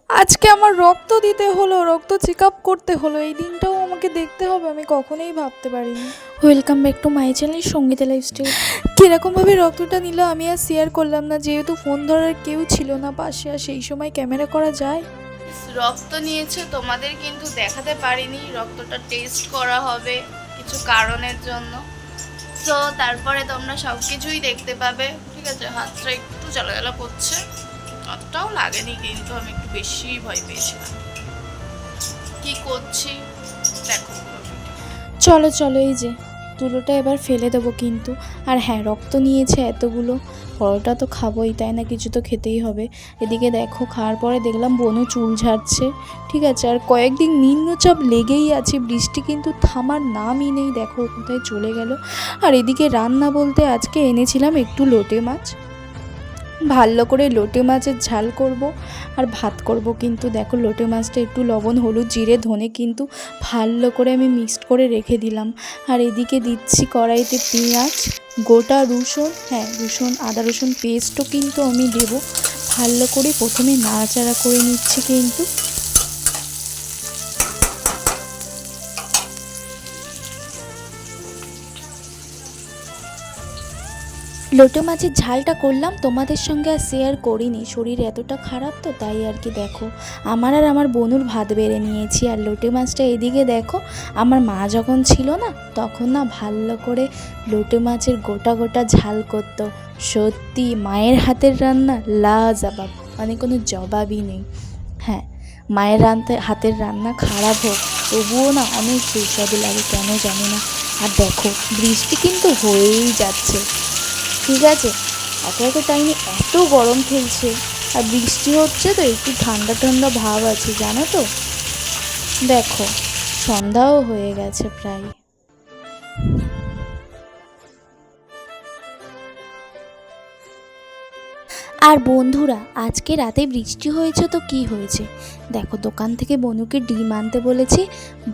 আজকে আমার রক্ত দিতে হলো, রক্ত চেক আপ করতে হলো, এই দিনটাও আমাকে দেখতে হবে, আমি কখনোই ভাবতে পারিনি। Welcome back to my channel Sangeeta lifestyle. কীরকমভাবে রক্তটা নিল আমি আর শেয়ার করলাম না, যেহেতু ফোন ধরার কেউ ছিল না পাশে, আর সেই সময় ক্যামেরা করা যায়। রক্ত নিয়েছে, তোমাদের কিন্তু দেখাতে পারিনি। রক্তটা টেস্ট করা হবে কিছু কারণের জন্য, তো তারপরে তোমরা সব কিছুই দেখতে পাবে। ঠিক আছে, হাতটা একটু জ্বালা করছে, অতটাও লাগেনি, কিন্তু আমি একটু বেশি ভয় পেয়েছিলাম। কি করছি দেখো। চলো চলো, এই যে তুলোটা এবার ফেলে দেবো কিন্তু। আর হ্যাঁ, রক্ত নিয়েছে এতগুলো, পরোটা তো খাবোই, তাই না, কিছু তো খেতেই হবে। এদিকে দেখো, খাওয়ার পরে দেখলাম বনু চুল ঝাড়ছে। ঠিক আছে, আর কয়েকদিন নিম্নচাপ লেগেই আছে, বৃষ্টি কিন্তু থামার নামই নেই, দেখো কোথায় চলে গেল। আর এদিকে রান্না বলতে আজকে এনেছিলাম একটু লোটে মাছ, ভালো করে লোটে মাছের ঝাল করব আর ভাত করব। কিন্তু দেখো, লোটে মাছটা একটু লবণ হলুদ জিরে ধনে কিন্তু ভালো করে আমি মিক্সড করে রেখে দিলাম। আর এদিকে দিচ্ছি কড়াইতে পেঁয়াজ, গোটা রসুন, হ্যাঁ রসুন, আদা রসুন পেস্টও কিন্তু আমি দেবো। ভালো করে প্রথমে নাড়াচাড়া করে নিচ্ছি কিন্তু। লোটে মাছের ঝালটা করলাম, তোমাদের সঙ্গে আর শেয়ার করিনি, শরীর এতটা খারাপ তো তাই আর কি। দেখো, আমার আর আমার বনুর ভাত বেড়ে নিয়েছি। আর লোটে মাছটা এদিকে দেখো, আমার মা যখন ছিল না তখন না ভালো করে লোটে মাছের গোটা গোটা ঝাল করতো। সত্যি মায়ের হাতের রান্না লাজবাব, মানে কোনো জবাবই নেই। হ্যাঁ, মায়ের হাতের রান্না খারাপ হোক তবুও না অনেক সুস্বাদু লাগে, কেন জানি না। আর দেখো, বৃষ্টি কিন্তু হয়েই যাচ্ছে। ঠিক আছে, এত এত টাইমে এত গরম ফেলছে, আর বৃষ্টি হচ্ছে তো একটু ঠান্ডা ঠান্ডা ভাব আছে, জানো তো। দেখো, সন্ধ্যাও হয়ে গেছে প্রায়। আর বন্ধুরা, আজকে রাতে বৃষ্টি হয়েছে তো কি হয়েছে, দেখো দোকান থেকে বনুকে ডিম আনতে বলেছি,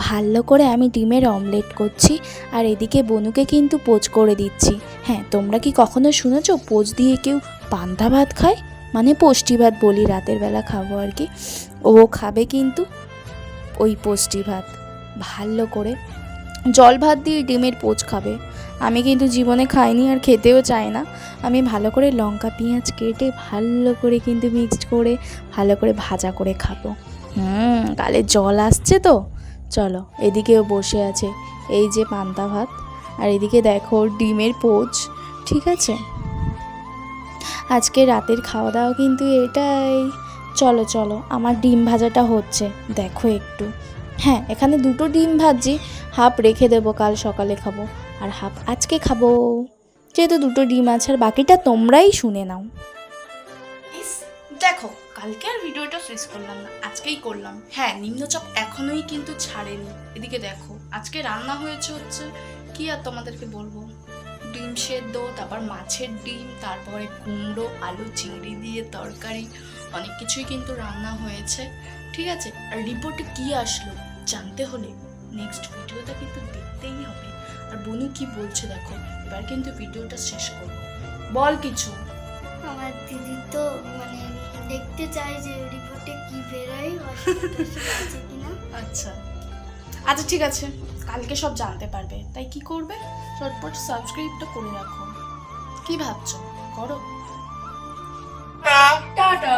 ভালো করে আমি ডিমের অমলেট করছি। আর এদিকে বনুকে কিন্তু পোচ করে দিচ্ছি। হ্যাঁ, তোমরা কি কখনো শুনেছো পোচ দিয়ে কেউ পান্তা ভাত খায়? মানে পুষ্টি ভাত বলি, রাতের বেলা খাবো আর কি। ও খাবে কিন্তু ওই পুষ্টি ভাত, ভালো করে জল ভাত দিয়ে ডিমের পোচ খাবে। আমি কিন্তু জীবনে খাইনি আর খেতেও চাই না। আমি ভালো করে লঙ্কা পেঁয়াজ কেটে ভালো করে কিন্তু মিক্সড করে ভালো করে ভাজা করে খাবো। গালে জল আসছে তো। চলো, এদিকেও বসে আছে এই যে পান্তা ভাত, আর এদিকে দেখো ডিমের পোচ। ঠিক আছে, আজকে রাতের খাওয়া দাওয়া কিন্তু এটাই। চলো চলো, আমার ডিম ভাজাটা হচ্ছে, দেখো একটু। হ্যাঁ, এখানে দুটো ডিম ভাজি, হাফ রেখে দেবো কাল সকালে খাবো, আর হাফ আজকে খাবো, যেহেতু দুটো ডিম আছে। আর বাকিটা তোমরাই শুনে নাও। দেখো, কালকে আর ভিডিওটা শেষ করলাম না, আজকেই করলাম। হ্যাঁ, নিম্নচাপ এখনোই কিন্তু ছাড়েনি। এদিকে দেখো, আজকে রান্না হয়েছে হচ্ছে কি আর তোমাদেরকে বলবো, ডিম সেদ্ধ, তারপর মাছের ডিম, তারপরে কুমড়ো আলু চিংড়ি দিয়ে তরকারি, অনেক কিছুই কিন্তু রান্না হয়েছে। ঠিক আছে, আর রিপোর্টে কি আসলো জানতে হলে নেক্সট ভিডিওটা কিন্তু দেখতেই হবে। আর বনু কি বলছে দেখো, এবার কিন্তু ভিডিওটা শেষ করবো। বল কিছু। আমার দিদি তো মানে দেখতে চাই যে রিপোর্টে কি বেরোয়, আছে কিনা। আচ্ছা আচ্ছা, ঠিক আছে, কালকে সব জানতে পারবে, তাই কি করবে, চটপট সাবস্ক্রাইবটা করে রাখো। কি ভাবছো, করো। টাটা।